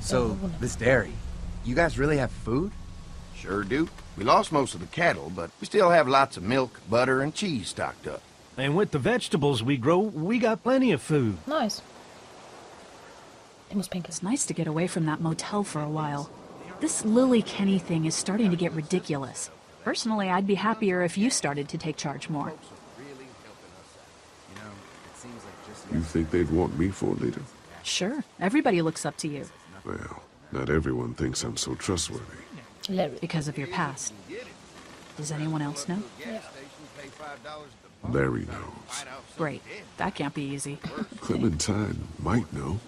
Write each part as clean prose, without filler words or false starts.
So, this dairy, you guys really have food? Sure do. We lost most of the cattle, but we still have lots of milk, butter, and cheese stocked up. And with the vegetables we grow, we got plenty of food. Nice. It's nice to get away from that motel for a while. This Lily Kenny thing is starting to get ridiculous. Personally, I'd be happier if you started to take charge more. You think they'd want me for a leader? Sure, everybody looks up to you. Well, not everyone thinks I'm so trustworthy. Larry. Because of your past. Does anyone else know? Larry knows. Great. That can't be easy. Clementine might know.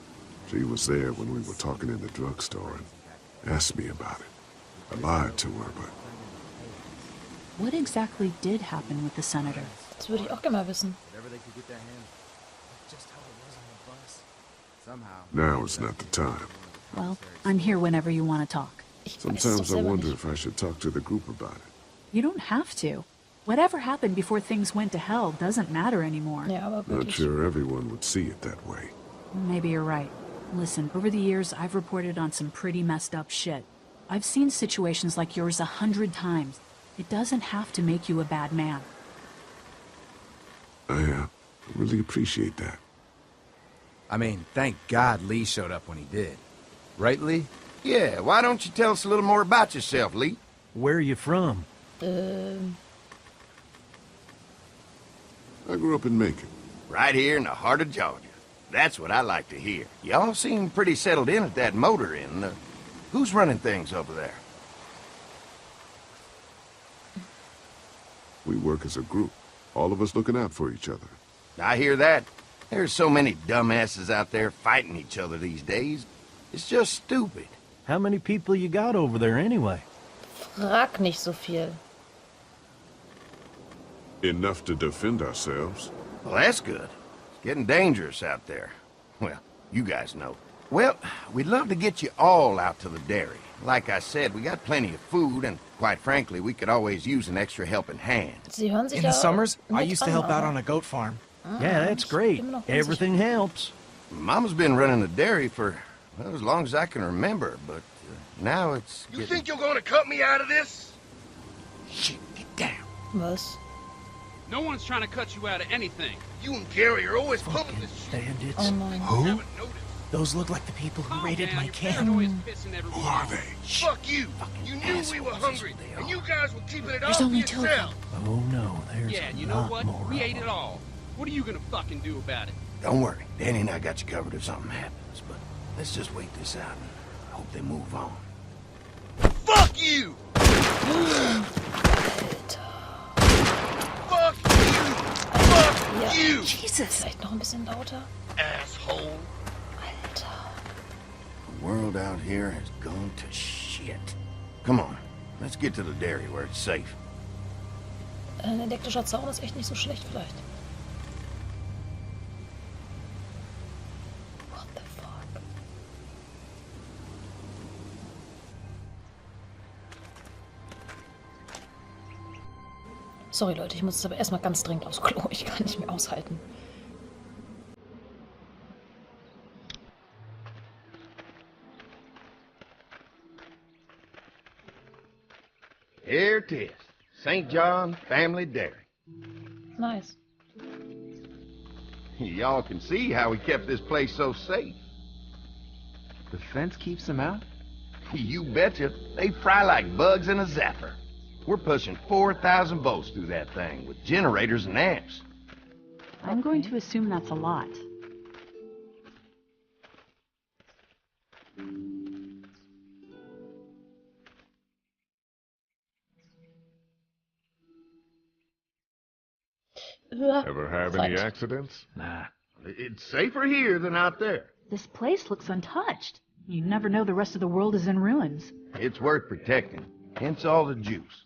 She was there when we were talking in the drugstore and asked me about it. I lied to her, but... What exactly did happen with the senator? Das würde ich auch gerne mal wissen. Now is not the time. Well, I'm here whenever you want to talk. Sometimes I wonder if I should talk to the group about it. You don't have to. Whatever happened before things went to hell doesn't matter anymore. Ja, aber Not wirklich. sure everyone would see it that way. Maybe you're right. Listen, over the years, I've reported on some pretty messed up shit. I've seen situations like yours 100 times. It doesn't have to make you a bad man. I really appreciate that. I mean, thank God Lee showed up when he did. Right, Lee? Yeah, why don't you tell us a little more about yourself, Lee? Where are you from? I grew up in Macon. Right here in the heart of Georgia. That's what I like to hear. Y'all seem pretty settled in at that motor inn. Who's running things over there? We work as a group, all of us looking out for each other. I hear that. There's so many dumbasses out there fighting each other these days. It's just stupid. How many people you got over there anyway? Frag nicht so viel. Enough to defend ourselves. Well, that's good. It's getting dangerous out there. Well, you guys know. Well, we'd love to get you all out to the dairy. Like I said, we got plenty of food, and quite frankly, we could always use an extra helping hand. Sie hören sich In ja the summers, I nett used to an, help out aber- on a goat farm. Yeah, that's great. Immer noch Everything helps. Mama's been running the dairy for, well, as long as I can remember, but now it's You getting... think you're gonna cut me out of this? Shit, get down. Was? No one's trying to cut you out of anything. You and Gary are always pulling this shit. Bandits. Oh nein. Who? Haven't noticed. Those look like the people who raided my You're camp. always pissing everyone Who are off. they? Fuck you. You knew we were hungry, and you guys were keeping it all There's for only two of yourself. Oh no, there's Yeah, and a you know lot what? more We of ate it them. all. What are you gonna fucking do about it? Don't worry, Danny and I got you covered if something happens, but let's just wait this out and hope they move on. Fuck you. Alter. Fuck you. Fuck Ja. you. Jesus! Vielleicht noch ein bisschen lauter. Asshole. Alter. The world out here has gone to shit. Come on, let's get to the dairy where it's safe. Ein elektrischer Zaun ist echt nicht so schlecht vielleicht. What the fuck? Sorry Leute, ich muss jetzt aber erstmal ganz dringend aufs Klo. Ich kann nicht mehr aushalten. Here it is, St. John Family Dairy. Nice. Y'all can see how we kept this place so safe. The fence keeps them out? You betcha. They fry like bugs in a zapper. We're pushing 4,000 volts through that thing with generators and amps. I'm going to assume that's a lot. Ever have any accidents? Nah. It's safer here than out there. This place looks untouched. You never know the rest of the world is in ruins. It's worth protecting, hence all the juice.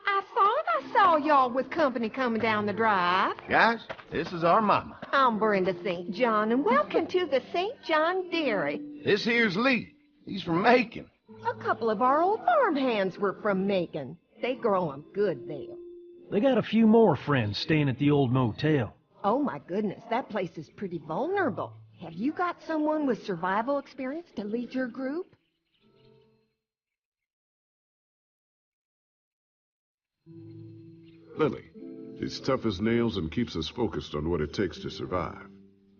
I thought I saw y'all with company coming down the drive. Guys, this is our mama. I'm Brenda St. John, and welcome to the St. John Dairy. This here's Lee. He's from Macon. A couple of our old farm hands were from Macon. They grow 'em good there. They got a few more friends staying at the old motel. Oh, my goodness, that place is pretty vulnerable. Have you got someone with survival experience to lead your group? Lily. She's tough as nails and keeps us focused on what it takes to survive.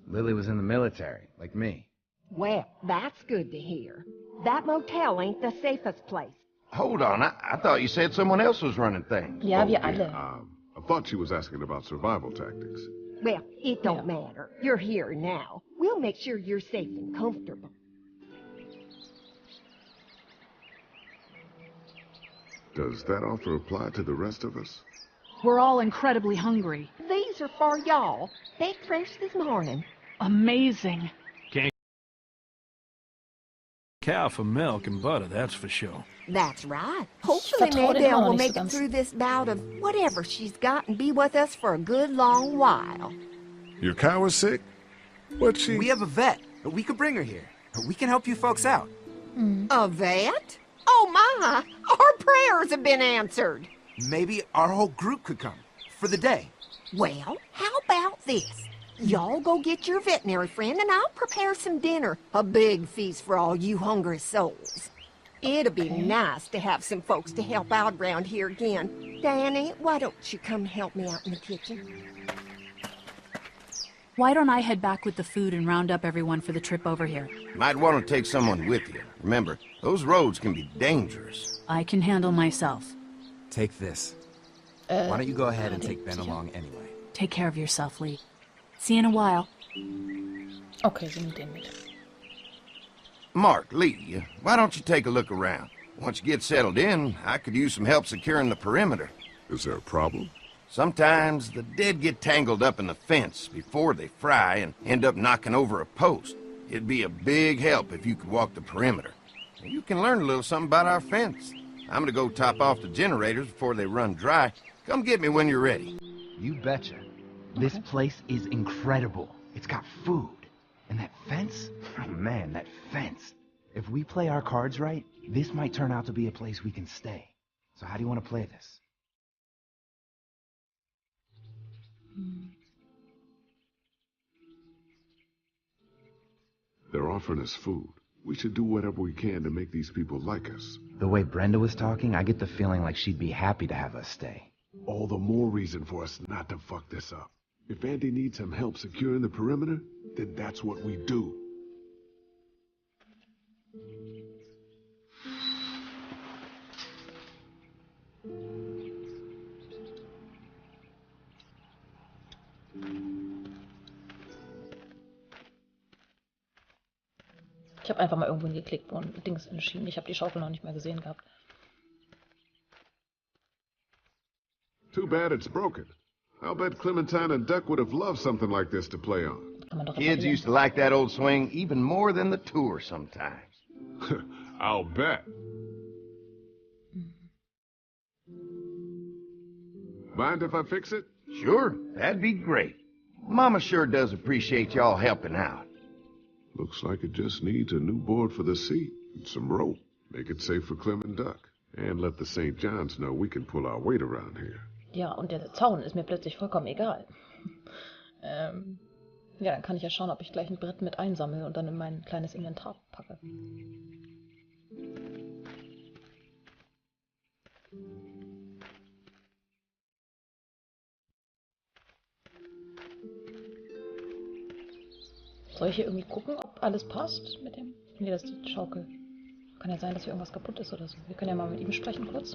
Lily was in the military, like me. Well, that's good to hear. That motel ain't the safest place. Hold on, I thought you said someone else was running things. Ja, wir yeah, alle. I thought she was asking about survival tactics. Well, it don't matter. You're here now. We'll make sure you're safe and comfortable. Does that offer apply to the rest of us? We're all incredibly hungry. These are for y'all. Baked fresh this morning. Amazing. Cow for milk and butter, that's for sure. That's right. Hopefully vertraue den Nadell immer noch will nicht so make it ganz. through this bout of whatever she's got and be with us for a good long while. Your cow is sick? What's she... We have a vet. We could bring her here. We can help you folks out. A vet? Oh my! Our prayers have been answered. Maybe our whole group could come. For the day. Well, how about this? Y'all go get your veterinary friend and I'll prepare some dinner. A big feast for all you hungry souls. It'd be nice to have some folks to help out around here again. Danny, why don't you come help me out in the kitchen? Why don't I head back with the food and round up everyone for the trip over here? Might want to take someone with you. Remember, those roads can be dangerous. I can handle myself. Take this. Why don't you go ahead and take Ben along anyway? Take care of yourself, Lee. See you in a while. Okay, sie nimmt den mit. Mark, Lee, why don't you take a look around? Once you get settled in, I could use some help securing the perimeter. Is there a problem? Sometimes the dead get tangled up in the fence before they fry and end up knocking over a post. It'd be a big help if you could walk the perimeter. You can learn a little something about our fence. I'm gonna go top off the generators before they run dry. Come get me when you're ready. You betcha. This place is incredible. It's got food. And that fence? Oh man, that fence. If we play our cards right, this might turn out to be a place we can stay. So how do you want to play this? They're offering us food. We should do whatever we can to make these people like us. The way Brenda was talking, I get the feeling like she'd be happy to have us stay. All the more reason for us not to fuck this up. If Andy needs some help securing the perimeter, then that's what we do. Ich habe einfach mal irgendwo hingeklickt, wo ein Dings entschieden. Ich habe die Schaukel noch nicht mehr gesehen gehabt. Too bad it's broken. I'll bet Clementine and Duck would have loved something like this to play on. Kann man doch Kids reparieren. used to like that old swing even more than the tour sometimes. I'll bet. Mind if I fix it? Sure, that'd be great. Mama sure does appreciate y'all helping out. Looks like it just needs a new board for the seat and some rope. Make it safe for Clem and Duck. And let the St. John's know we can pull our weight around here. Ja, und der Zaun ist mir plötzlich vollkommen egal. Ja, dann kann ich ja schauen, ob ich gleich ein Brett mit einsammle und dann in mein kleines Inventar packe. Soll ich hier irgendwie gucken, ob alles passt mit dem? Nee, das ist die Schaukel. Kann ja sein, dass hier irgendwas kaputt ist oder so. Wir können ja mal mit ihm sprechen kurz.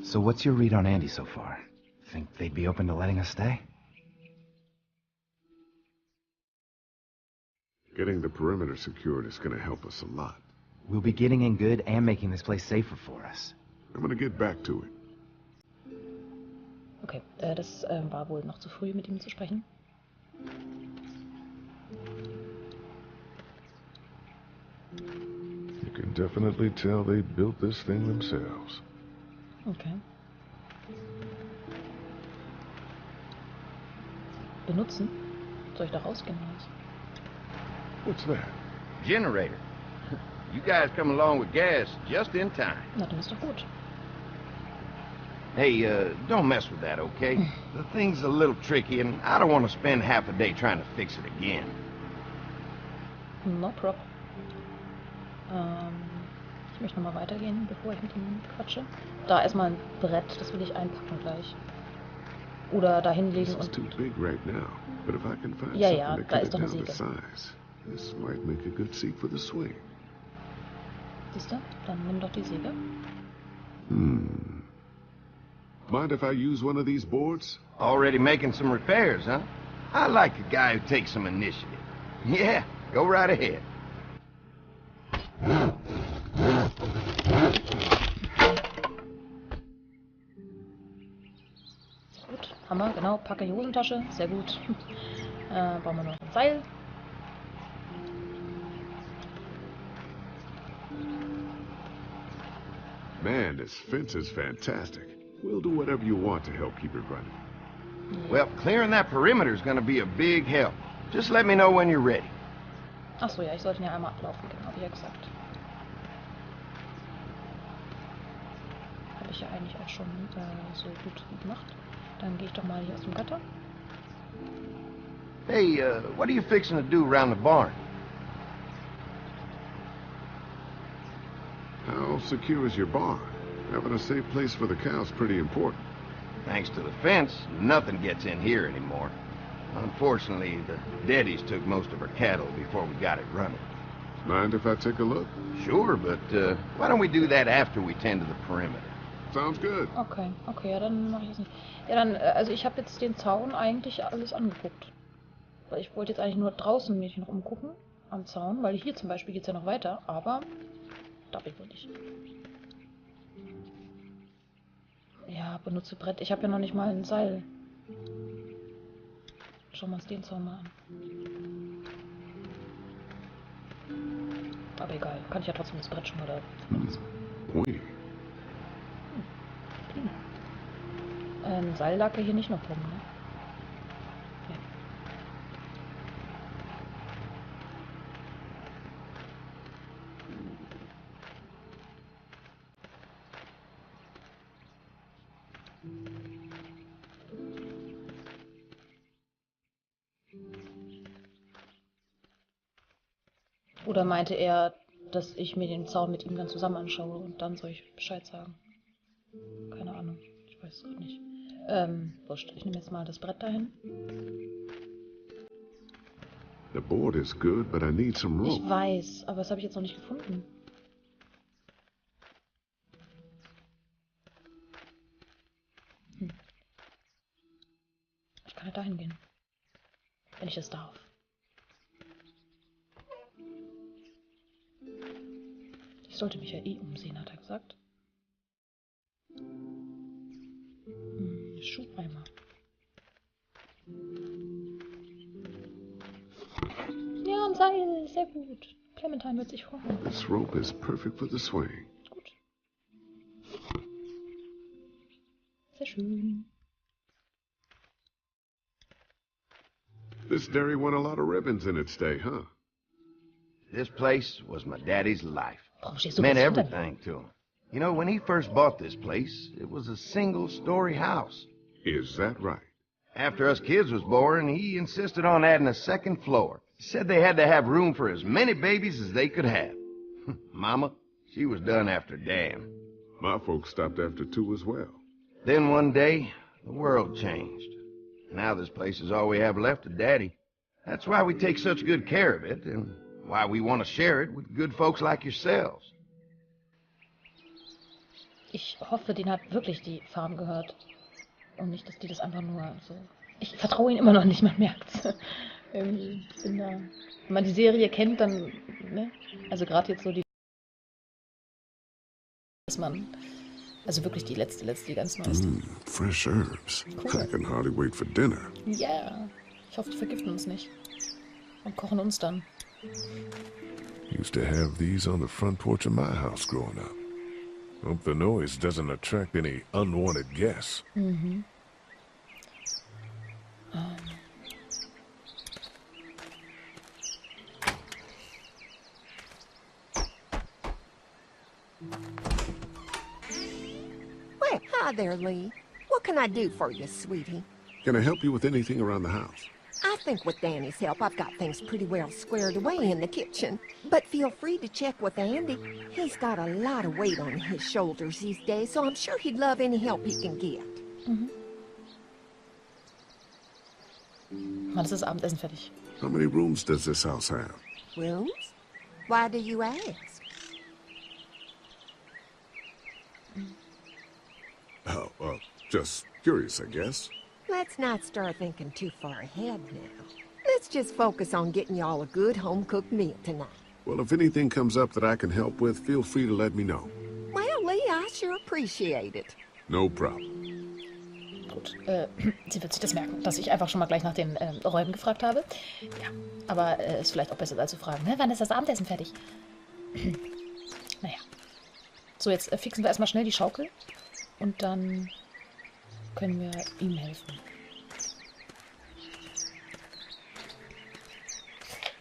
So what's your read on Andy so far? Think they'd be open to letting us stay? Getting the perimeter secured is going to help us a lot. We'll be getting in good and making this place safer for us. I'm going to get back to it. Okay, das war wohl noch zu früh, mit ihm zu sprechen. You can definitely tell they built this thing themselves. Okay. Benutzen? Soll ich da rausgehen oder was? What's that? Generator. You guys come along with gas just in time. Na, dann ist doch gut. Hey, don't mess with that, okay? The thing's a little tricky, and I don't want to spend half a day trying to fix it again. No problem. Ich möchte nochmal weitergehen, bevor ich mit ihm quatsche. Da erstmal ein Brett, das will ich einpacken gleich. Oder da hinlegen und... Ja, ja, da ist doch eine Säge. This might make a good seat for the swing. Siehst du? Dann nimm doch die Säge. Mind if I use one of these boards? Already making some repairs, huh? I like a guy who takes some initiative. Yeah, go right ahead. Gut, Hammer, genau, packe in die Hosentasche, sehr gut. Brauchen wir noch ein Seil. Man, this fence is fantastic. We'll do whatever you want to help keep it running. Well, clearing that perimeter is going to be a big help. Just let me know when you're ready. Achso, ja, ich sollte ihn ja einmal ablaufen, genau, wie er gesagt. Habe ich ja eigentlich auch schon so gut gemacht. Dann gehe ich doch mal hier aus dem Gatter. Hey, what are you fixing to do around the barn? How secure is your barn? Having a safe place for the cows is pretty important. Thanks to the fence, nothing gets in here anymore. Unfortunately, the Daddies took most of our cattle before we got it running. Mind if I take a look? Sure, but why don't we do that after we tend to the perimeter? Sounds good. Okay, okay, ja, dann mache ich das nicht. Ja, dann, also ich habe jetzt den Zaun eigentlich alles angeguckt. Weil ich wollte jetzt eigentlich nur draußen mich noch umgucken, am Zaun, weil hier zum Beispiel geht es ja noch weiter, aber darf ich wohl nicht. Ja, benutze Brett. Ich habe ja noch nicht mal ein Seil. Schauen wir uns den Zaun mal an. Aber egal, kann ich ja trotzdem das Brett schon mal da benutzen. Prima. Seil lag ja hier nicht noch rum, ne? Ja. Oder meinte er, dass ich mir den Zaun mit ihm dann zusammen anschaue und dann soll ich Bescheid sagen? Keine Ahnung, ich weiß es gerade nicht. Wurscht, ich nehme jetzt mal das Brett dahin. The board is good, but I need some rope. Ich weiß, aber das habe ich jetzt noch nicht gefunden. Ich kann ja dahin gehen. Wenn ich das darf. Ich sollte mich ja eh umsehen, hat er gesagt. Schuheimer. Ja, ein Seil, sehr gut. Clementine wird sich freuen. This rope is perfect for the swing. Gut. Sehr schön. This dairy won a lot of ribbons in its day, huh? This place was my daddy's life. Warum stehst du Meant jetzt hinter everything to him. You know, when he first bought this place, it was a single-story house. Is that right? After us kids was born, he insisted on adding a second floor. He said they had to have room for as many babies as they could have. Mama, she was done after Dan. My folks stopped after 2 as well. Then one day, the world changed. Now this place is all we have left of Daddy. That's why we take such good care of it, and why we want to share it with good folks like yourselves. Ich hoffe, den hat wirklich die Farm gehört. Und nicht, dass die das einfach nur so... Ich vertraue ihnen immer noch nicht, man merkt's. Irgendwie, ich bin da... Wenn man die Serie kennt, dann... Ne? Also gerade jetzt so die... Dass man... Also wirklich die letzte, die ganz neueste. Fresh herbs. Cool. I can hardly wait for dinner. Ja. Yeah. Ich hoffe, die vergiften uns nicht. Und kochen uns dann. Used to have these on the front porch of my house growing up. Hope the noise doesn't attract any unwanted guests. Mhm. Well, Hi there, Lee. What can I do for you, sweetie? Can I help you with anything around the house? I think with Danny's help, I've got things pretty well squared away in the kitchen. But feel free to check with Andy. He's got a lot of weight on his shoulders these days, so I'm sure he'd love any help he can get. Mann, das ist Abendessen fertig. How many rooms does this house have? Rooms? Why do you ask? Oh, just curious, I guess. Let's not start thinking too far ahead now. Let's just focus on getting y'all a good home-cooked meal tonight. Well, if anything comes up that I can help with, feel free to let me know. Well, Lee, I sure appreciate it. No problem. Gut, sie wird sich das merken, dass ich einfach schon mal gleich nach den Räumen gefragt habe. Ja, aber ist vielleicht auch besser, als zu fragen, ne? Wann ist das Abendessen fertig? Naja. So, jetzt fixen wir erstmal schnell die Schaukel. Und dann können wir ihm helfen.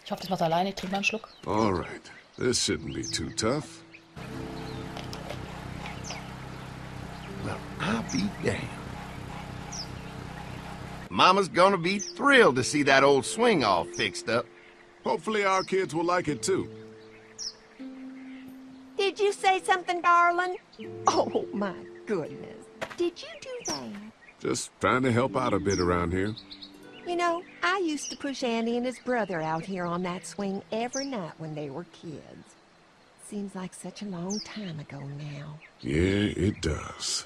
Ich hoffe, das macht er alleine. Ich trinke mal einen Schluck. All right. This shouldn't be too tough. Well, I'll be damned. Mama's gonna be thrilled to see that old swing all fixed up. Hopefully our kids will like it too. Did you say something, darling? Oh, my goodness. Did you do that? Just trying to help out a bit around here. You know, I used to push Andy and his brother out here on that swing every night when they were kids. Seems like such a long time ago now. Yeah, it does.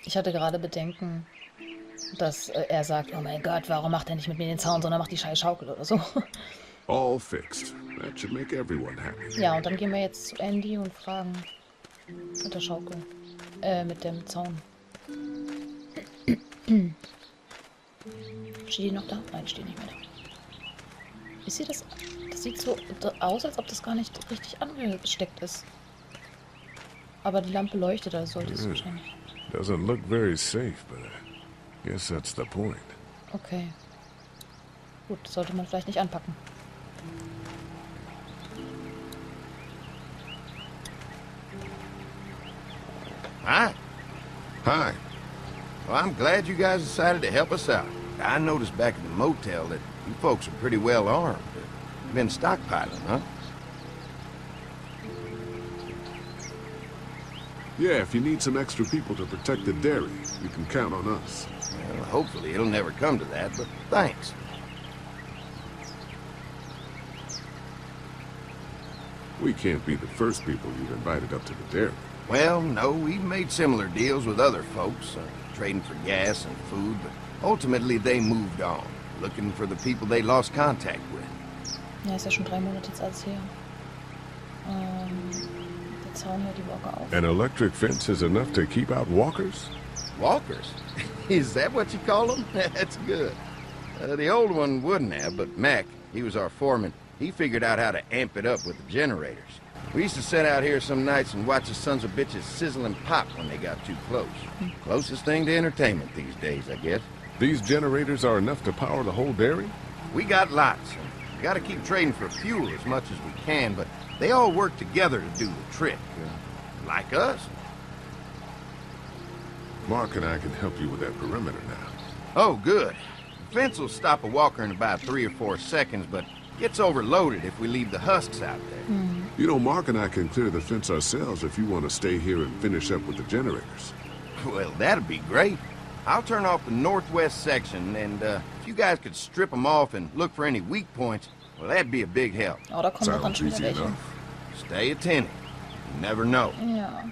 Ich hatte gerade Bedenken, dass er sagt, oh mein Gott, warum macht er nicht mit mir den Zaun, sondern macht die scheiß Schaukel oder so. All fixed. That should make everyone happy. Ja, und dann gehen wir jetzt zu Andy und fragen mit der Schaukel. Mit dem Zaun. Steht die noch da? Nein, steht nicht mehr da. Ist sie das? Das sieht so aus, als ob das gar nicht richtig angesteckt ist. Aber die Lampe leuchtet, also sollte es wahrscheinlich. Doesn't look very safe, but I guess that's the point. Okay. Gut, sollte man vielleicht nicht anpacken. Hi. Hi. Well, I'm glad you guys decided to help us out. I noticed back at the motel that you folks are pretty well armed. You've been stockpiling, huh? Yeah, if you need some extra people to protect the dairy, you can count on us. Well, hopefully it'll never come to that, but thanks. We can't be the first people you've invited up to the dairy. Well, no, we've made similar deals with other folks, trading for gas and food, but ultimately they moved on, looking for the people they lost contact with. Ja, ist ja schon 3 Monate jetzt alles her. Der Zaun hört die Walker auf. An electric fence is enough to keep out walkers? Walkers? Is that what you call them? That's good. The old one wouldn't have, but Mac, he was our foreman, he figured out how to amp it up with the generators. We used to sit out here some nights and watch the sons of bitches sizzle and pop when they got too close. Closest thing to entertainment these days, I guess. These generators are enough to power the whole dairy? We got lots. We gotta keep trading for fuel as much as we can, but they all work together to do the trick. Like us. Mark and I can help you with that perimeter now. Oh, good. The fence will stop a walker in about 3 or 4 seconds, but gets overloaded if we leave the husks out there. You know, Mark and I can clear the fence ourselves if you want to stay here and finish up with the generators. Well, that'd be great. I'll turn off the northwest section, and if you guys could strip them off and look for any weak points, well, that'd be a big help. Oh, da kommen noch dann Sounds schon easy wieder welche. enough. Stay attentive. You never know. Ja.